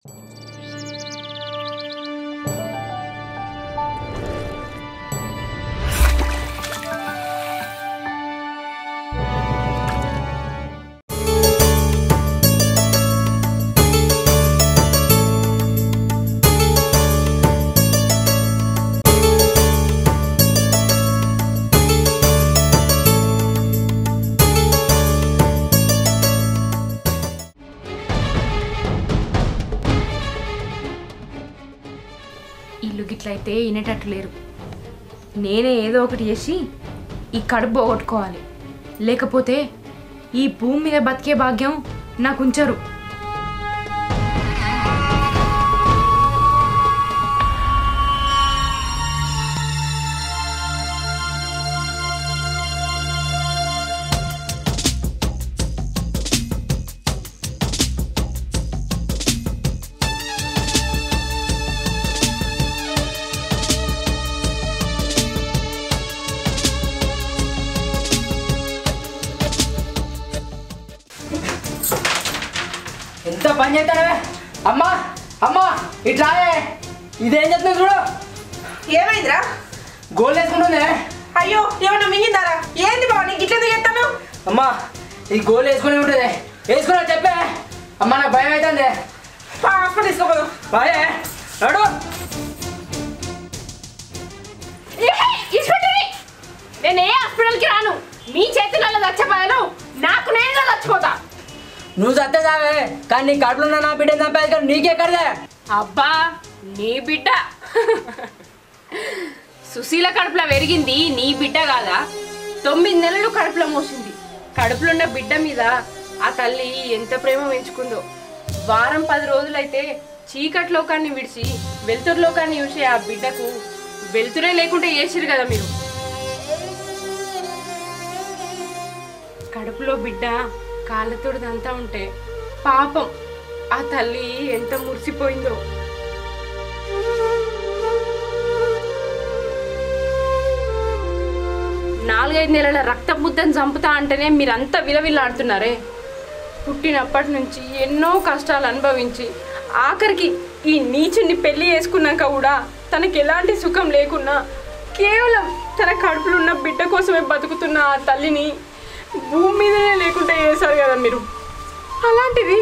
ఇల్లు గిట్లయితే వినేటట్టు లేరు. నేనే ఏదో ఒకటి చేసి ఈ కడుపు పోగొట్టుకోవాలి, లేకపోతే ఈ భూమి మీద బతికే భాగ్యం నాకు ఉంచరు. ఎంత పని చేస్తానవే అమ్మా అమ్మా ఇట్లా ఇదేం చేస్తున్నా చూడు. ఏమైందిరా? గోల్ వేసుకుంటుంది. అయ్యో ఏమన్నా మింగిందారా? ఏంది బావ నీకు ఇట్లా చేస్తాను? అమ్మా ఈ గోల్ వేసుకునే ఉంటుంది. వేసుకున్నా చెప్పే అమ్మా, నాకు భయం అవుతుంది. హాస్పిటల్ తీసుకోపోదు. బాయే నడు. నేను ఏ హాస్పిటల్కి రాను. మీ చేతులలో చచ్చిపోయాను, నాకు నేను చచ్చిపోతా. నువ్వు చచ్చేదావే, కానీ నీ కడుపులో ఉన్న నా బిడ్డ చంపేది కానీ నీకెక్కడదే. అబ్బా నీ బిడ్డ సుశీల కడుపులో పెరిగింది నీ బిడ్డ కాదా? 9 నెలలు కడుపులో మోసింది. కడుపులో ఉన్న బిడ్డ మీద ఆ తల్లి ఎంత ప్రేమ పెంచుకుందో. వారం 10 రోజులైతే చీకటి లోకాన్ని విడిచి వెలుతురు లోకాన్ని చూసే ఆ బిడ్డకు వెలుతురే లేకుంటే చేసిరు కదా మీరు. కడుపులో బిడ్డ కాళ్ళతోడిదంతా ఉంటే పాపం ఆ తల్లి ఎంత మురిసిపోయిందో. నాలుగైదు నెలల రక్త బుద్ధని చంపుతా అంటేనే మీరంతా విలవిల్లాడుతున్నారే. పుట్టినప్పటి నుంచి ఎన్నో కష్టాలు అనుభవించి ఆఖరికి ఈ నీచుని పెళ్లి చేసుకున్నాక కూడా తనకి ఎలాంటి సుఖం లేకున్నా కేవలం తన కడుపులో ఉన్న బిడ్డ కోసమే బతుకుతున్న ఆ తల్లిని భూమి మీదనే లేకుండా చేశారు కదా మీరు. అలాంటిది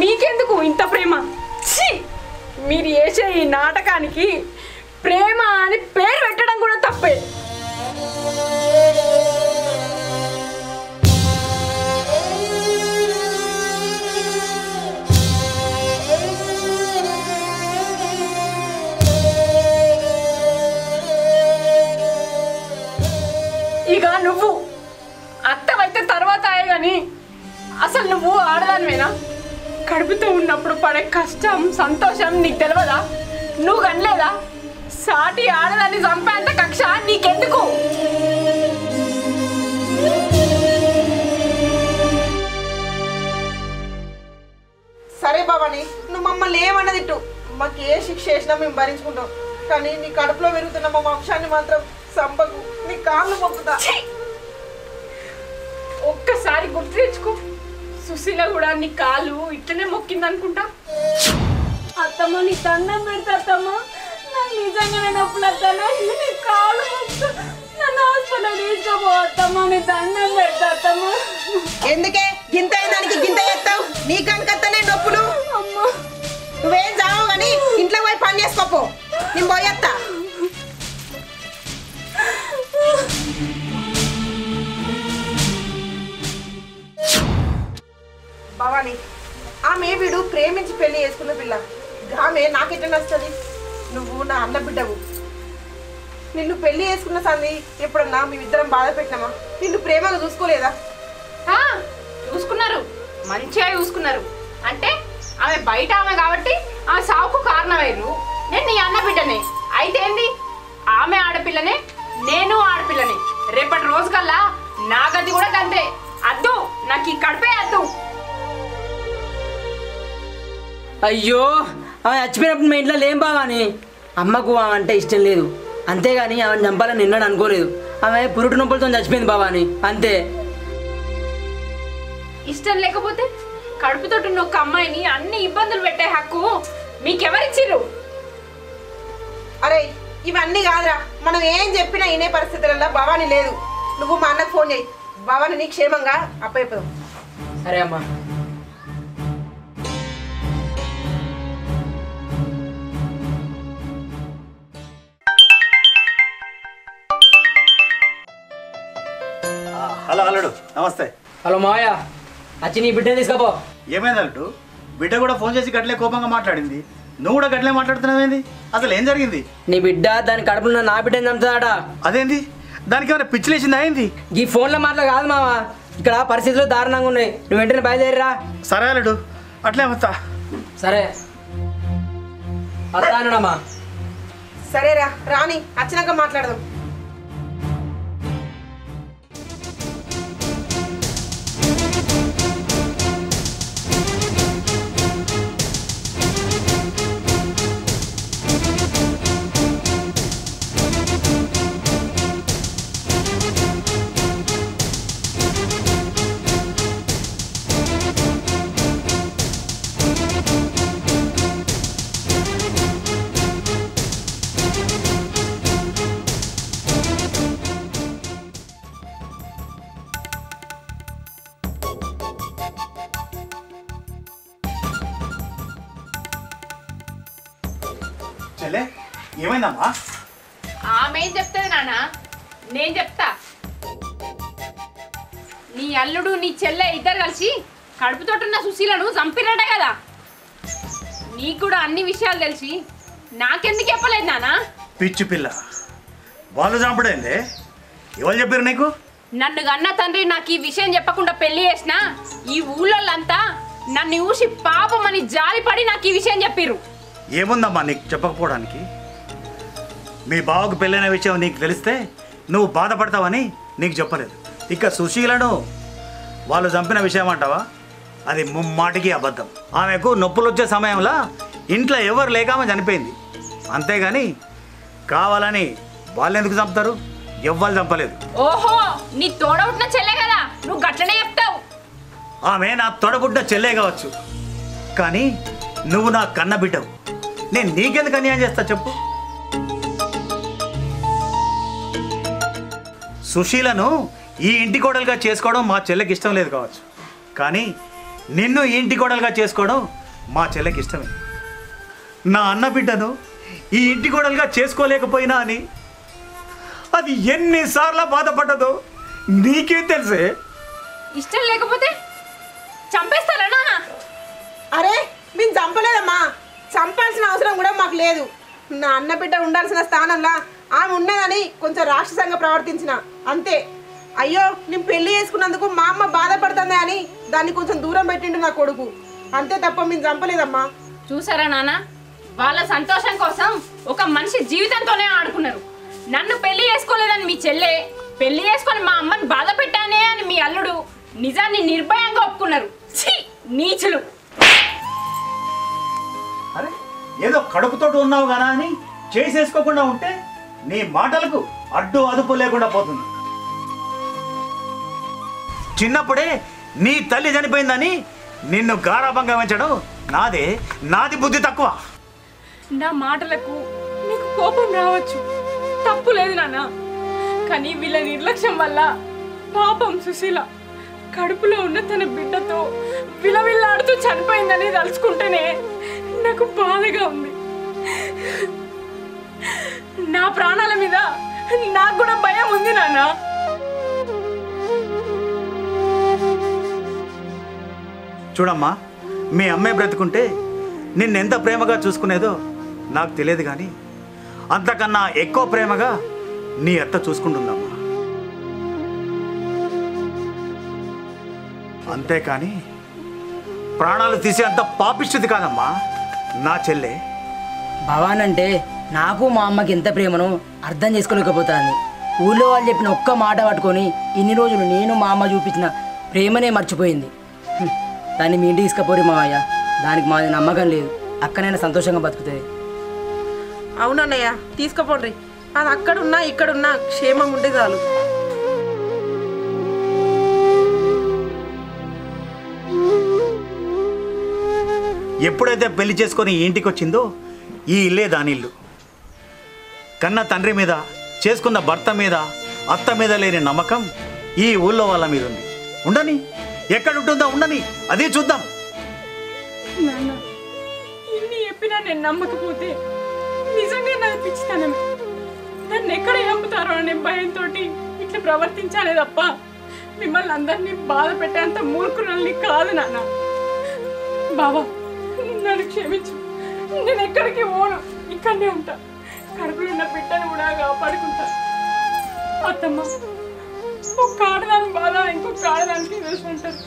మీకెందుకు ఇంత ప్రేమ? ఛీ! మీరు చేసే ఈ నాటకానికి ప్రేమ అని పేరు పెట్టడం కూడా తప్పే. ఇక నువ్వు అత్తవైతే తర్వాత అయ్యే కానీ అసలు నువ్వు ఆడదానివేనా? కడుపుతో ఉన్నప్పుడు పడే కష్టం సంతోషం నీకు తెలియదా? నువ్వు కనలేదా? సాటి ఆడదాన్ని చంపేంత కక్ష నీకెందుకు? సరే బాబాని, నువ్వు మమ్మల్ని ఏమన్నది ఇట్టు. మాకు ఏ శిక్ష చేసినా మేము భరించుకుంటాం, కానీ నీ కడుపులో పెరుగుతున్న మా వంశాన్ని మాత్రం చంపకు. నీ కాళ్ళు మొక్కుతా. ఒక్కసారి గుర్తు తెచ్చుకో. సుశీల కూడా నీ కాలు ఇట్లనే మొక్కింది అనుకుంటా. అత్తమ్మ నీ దండం పెడతా అత్తమ్మ, నాకు నిజంగానే నొప్పులు వస్తాను. నీ కాలు మొక్కు, నన్ను హాస్పిటల్ తీసుకోపో అత్తమ్మ, నీ దండం పెడతా అత్తమ్మ. ఎందుకే గింత దానికి గింత చేస్తావు? నీ కనుకత్తనే నొప్పులు. అమ్మ నువ్వేం చావు కానీ ఇంట్లో పోయి పని చేసుకోపో. నేను పోయేస్తా. భవాని, ఆమె వీడు ప్రేమించి పెళ్లి చేసుకున్న పిల్ల. ఆమె నాకెట్లా నచ్చుతుంది? నువ్వు నా అన్న బిడ్డవు. నిన్ను పెళ్లి చేసుకున్న సంది ఎప్పుడన్నా మేమిద్దరం బాధ పెట్టినామా? నిన్ను ప్రేమగా చూసుకోలేదా? చూసుకున్నారు, మంచిగా చూసుకున్నారు. అంటే ఆమె బయట ఆమె కాబట్టి ఆ సావుకు కారణమయ్యారు. నేను నీ అన్న బిడ్డనే. అయితే ఏంది, ఆమె ఆడపిల్లనే, నేను ఆడపిల్లనే. రేపటి రోజు కల్లా నా గది కూడా గంతే. అద్దు, నాకు ఈ కడిపే అద్దు. అయ్యో ఆమె చచ్చిపోయినప్పుడు మా ఇంట్లో లేం బావాని. అమ్మకు ఆమె అంటే ఇష్టం లేదు, అంతేగాని ఆమెను చంపాలని నిన్నడు అనుకోలేదు. ఆమె పురుటు నొప్పులతో చచ్చిపోయింది బావాని, అంతే. ఇష్టం లేకపోతే కడుపుతోటి ఉన్న ఒక అమ్మాయిని అన్ని ఇబ్బందులు పెట్టే హక్కు మీకెవరిచ్చిర్రు? అరే ఇవన్నీ కాదురా, మనం ఏం చెప్పినా వినే పరిస్థితులలో భవాని లేదు. నువ్వు మా అన్నకు ఫోన్ చేయి, భవాని నీ క్షేమంగా అప్పయిపోదాం. సరే అమ్మా. హలో అల్లుడు, నమస్తే. హలో మావయ్య, వచ్చి నీ బిడ్డని తీసుకపో. ఏమైంది అల్లుడు? బిడ్డ కూడా ఫోన్ చేసి గట్లే కోపంగా మాట్లాడింది, నువ్వు కూడా గట్లే మాట్లాడుతున్నావేంది? అసలు ఏం జరిగింది? నీ బిడ్డ దాని కడుపులో నా బిడ్డని చంపుతాడట. అదేంది? దానికి ఏమైనా పిచ్చిలేసింది అయింది? ఈ ఫోన్లో మాటలు కాదు మామ, ఇక్కడ పరిస్థితులు దారుణంగా ఉన్నాయి. నువ్వు వెంటనే బయలుదేరిరా. సరే అల్లుడు, అట్లే వస్తా. సరే వస్తానమ్మా. సరేరా, రాని వచ్చినాక మాట్లాడదాం. చెల్లె, ఏమైందమ్మా? ఆమె ఏం చెప్తుంది నాన్న, నేను చెప్తా. నీ అల్లుడు నీ చెల్లె ఇద్దరు కలిసి కడుపుతోటున్న సుశీలను చంపినట్టే కదా. నీకు కూడా అన్ని విషయాలు తెలిసి నాకెందుకు చెప్పలేదు నాన్న? పిచ్చి పిల్ల, వాళ్ళు చంపడైందే. ఎవరు చెప్పారు నీకు? నన్ను గన్న తండ్రి నాకు ఈ విషయం చెప్పకుండా పెళ్లి చేసిన ఈ ఊళ్ళోళ్ళంతా నన్ను ఊసి పాపమని జాలిపడి నాకు ఈ విషయం చెప్పిర్రు. ఏముందమ్మా నీకు చెప్పకపోవడానికి? మీ బావకు పెళ్ళైన విషయం నీకు తెలిస్తే నువ్వు బాధపడతావని నీకు చెప్పలేదు. ఇక సుశీలను వాళ్ళు చంపిన విషయం అంటావా? అది ముమ్మాటికి అబద్ధం. ఆమెకు నొప్పులు వచ్చే సమయంలో ఇంట్లో ఎవరు లేక ఆమె చనిపోయింది, అంతేగాని కావాలని వాళ్ళు ఎందుకు చంపుతారు? ఎవ్వరు చంపలేదు. ఓహో, నీ తోడవుతున్న చెల్లె కదా, నువ్వు గట్లనే చెప్తావు. ఆమె నా తొడబుడ్డ చెల్లే కావచ్చు, కానీ నువ్వు నా కన్న బిడ్డవు. నేను నీకెందుకు అన్యాయం చేస్తా చెప్పు? సుశీలను ఈ ఇంటి కోడలుగా చేసుకోవడం మా చెల్లెకి ఇష్టం లేదు కావచ్చు, కానీ నిన్ను ఈ ఇంటి కోడలుగా చేసుకోవడం మా చెల్లెకి ఇష్టమే. నా అన్న బిడ్డను ఈ ఇంటి కోడలుగా చేసుకోలేకపోయినా అని అది ఎన్నిసార్లు బాధపడ్డదో నీకేం తెలుసే? ఇష్టం లేకపోతే చంపేస్తారా నాన్న? అరే మేము చంపలేదమ్మా, చంపాల్సిన అవసరం కూడా మాకు లేదు. నా అన్న బిడ్డ ఉండాల్సిన స్థానంలో ఆమె ఉన్నదని కొంచెం రాక్షసంగా ప్రవర్తించిన అంతే. అయ్యో నేను పెళ్లి చేసుకున్నందుకు మా అమ్మ బాధపడుతుంది అని దాన్ని కొంచెం దూరం పెట్టిండు నా కొడుకు, అంతే తప్ప మేము చంపలేదమ్మా. చూసారా నాన్న, వాళ్ళ సంతోషం కోసం ఒక మనిషి జీవితంతోనే ఆడుకున్నారు. నన్ను పెళ్లి చేసుకోలేదని మీ చెల్లె, పెళ్లి చేసుకొని మా అమ్మని బాధ పెట్టానే అని మీ అల్లుడు నిజాన్ని నిర్భయంగా ఒప్పుకున్నారు. ఛీ, నీచులు. అరే ఏదో కడుపుతోటి ఉన్నావు కదా అని చేసేసుకోకుండా ఉంటే నీ మాటలకు అడ్డు అదుపు లేకుండా పోతుంది. చిన్నప్పుడే నీ తల్లి చనిపోయిందని నిన్ను గారాభంగా పెంచడం నాది బుద్ధి తక్కువ. నా మాటలకు నీకు కోపం రావచ్చు, తప్పు లేదు నాన్న. కానీ వీళ్ళ నిర్లక్ష్యం వల్ల పాపం సుశీల కడుపులో ఉన్న తన బిడ్డతో విలవిల్లాడుతూ చనిపోయిందని తలుచుకుంటేనే నాకు బాధగా ఉంది. నా ప్రాణాల మీద నాకు కూడా భయం ఉంది నాన్న. చూడమ్మా, మీ అమ్మాయి బ్రతుకుంటే నిన్నెంత ప్రేమగా చూసుకునేదో నాకు తెలియదు, కానీ అంతకన్నా ఎక్కువ ప్రేమగా నీ అత్త చూసుకుంటుందమ్మా. అంతేకాని ప్రాణాలు తీసే అంత పాపిష్టిది కాదమ్మా నా చెల్లె. భవాన్ అంటే నాకు మా అమ్మకి ఎంత ప్రేమను అర్థం చేసుకోలేకపోతాను. ఊళ్ళో వాళ్ళు చెప్పిన ఒక్క మాట పట్టుకొని ఇన్ని రోజులు నేను మా అమ్మ చూపించిన ప్రేమనే మర్చిపోయింది. దాన్ని మీ ఇంటికి తీసుకపోరి మావయ్య, దానికి మాది నమ్మకం లేదు. అక్కనైనా సంతోషంగా బతుకుతుంది. అవునన్నయ్య, తీసుకుపోండి. అది అక్కడున్నా ఇక్కడున్నా క్షేమంగా ఉంటే చాలు. ఎప్పుడైతే పెళ్లి చేసుకొని ఈ ఇంటికి వచ్చిందో ఈ ఇల్లే దాని ఇల్లు. కన్న తండ్రి మీద, చేసుకున్న భర్త మీద, అత్త మీద లేని నమ్మకం ఈ ఊళ్ళో వాళ్ళ మీద ఉంది. ఉండని, ఎక్కడ ఉంటుందో ఉండని, అది చూద్దాం. నాన్న ఇన్ని చెప్పినా నేను నమ్మకపోతే నిజంగా నాకు పిచ్చితనమే. నన్ను ఎక్కడ చంపుతారో అనే భయంతో ఇట్లా ప్రవర్తించాలే తప్ప మిమ్మల్ని అందరినీ బాధ పెట్టేంత మూర్ఖులని కాదు నాన్న. బాబా నన్ను క్షమించు, నేను ఎక్కడికి పోను, ఇక్కడనే ఉంటా. కడుపులో ఉన్న బిడ్డను కూడా కాపాడుకుంటా. అత్తమ్మ, ఒక ఆడదాని బాధ ఇంకొక ఆడదానికి తెలిసి ఉంటారు.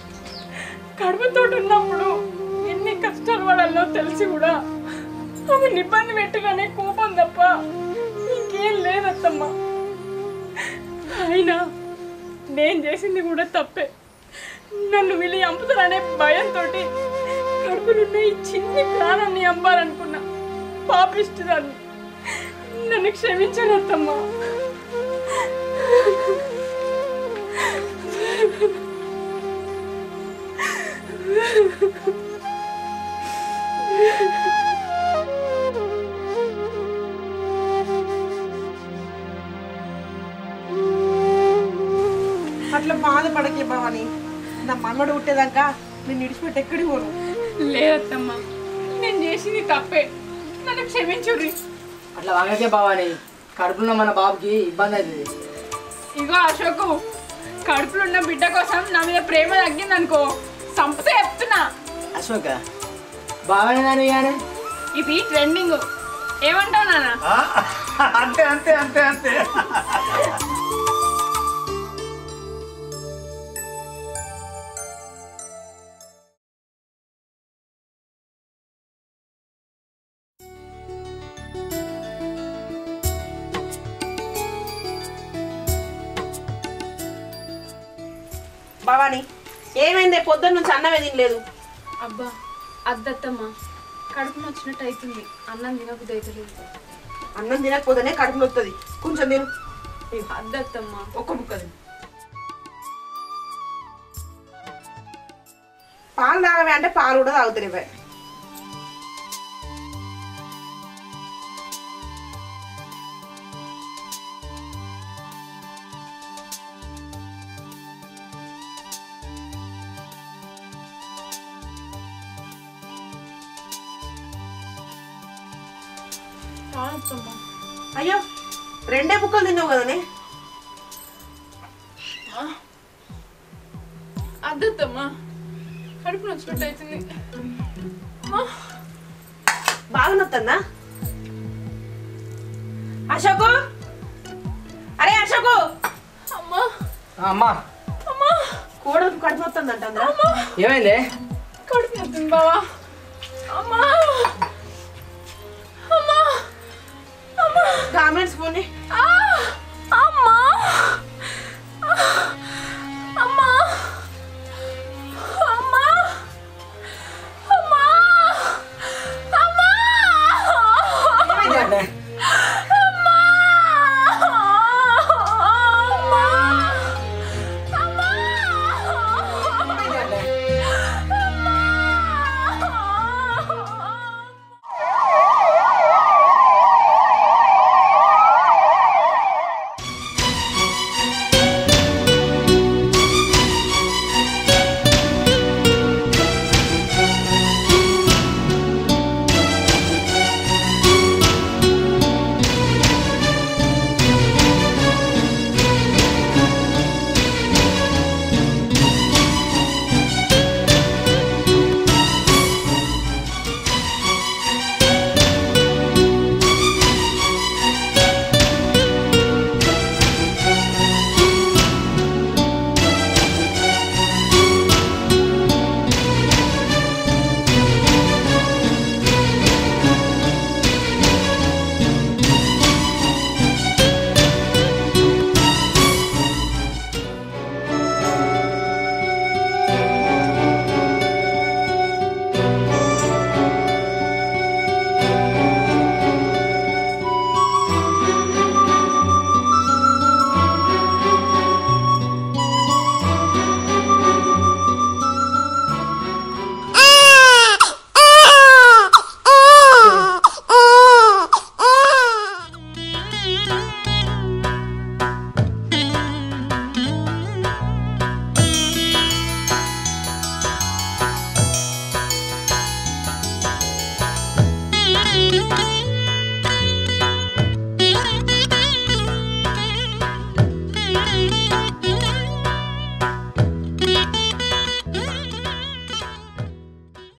కడుపుతో ఉన్నప్పుడు ఎన్ని కష్టాలు పడాలో తెలిసి కూడా ఆమె ఇబ్బంది పెట్టగానే కోపం తప్ప ఇంకేం లేదత్తమ్మ. అయినా నేను చేసింది కూడా తప్పే. నన్ను వీళ్ళు చంపుతారనే భయంతో కడుపులున్న ఈ చిన్ని ప్రాణాన్ని చంపాలనుకున్నా. పాపిస్తుదాన్ని, నన్ను క్షమించను అత్తమ్మ. అట్లా బాధపడకే భవాని. నా మనవడు పుట్టేదాకా నేను విడిచిపెట్టి ఎక్కడికి పోను. లేదత్తమ్మా, నేను చేసింది తప్పే, నన్ను క్షమించుర్రి. అట్లా వాగకే బావాని, కడుపులో మన బాబుకి ఇబ్బంది అవుతుంది. ఇగో అశోకు, కడుపులో ఉన్న బిడ్డ కోసం నా మీద ప్రేమ తగ్గిందనుకో సంపద చెప్తున్నా. అశోక బాగానే దాని కానీ ఇది ట్రెండింగ్, ఏమంటావు నాన్న? అంతే అంతే అంతే అంతే. భవాని ఏమైందే? పొద్దున్న నుంచి అన్నమే తినలేదు. అబ్బా అద్దత్తమ్మా, కడుపు నచ్చినట్టు అవుతుంది, అన్నం తినబుద్ధి అవుతలేదు. అన్నం తినకపోతేనే కడుపు నొస్తుంది. కొంచెం తిను. అద్దత్తమ్మా. ఒక్క ముక్క తిను. పాలు తాగవే అంటే పాలు కూడా తాగుతారు. అయ్యో, రెండే బుక్కలు తిన్నావు కదనే. అద్దత్తమ్మా, కడుపు నచ్చినట్టు అవుతుంది. బాగా నొత్తుందా? అశోకు, అరే అశోకు. అమ్మా అమ్మా, అమ్మా, కోడలకు కడుపు నొత్తుందంట. ఏమైంది? కడుపు నొత్తుంది బావా. అమ్మా అమ్మా అమ్మా, గార్మెంట్స్ పోనీ. ఆ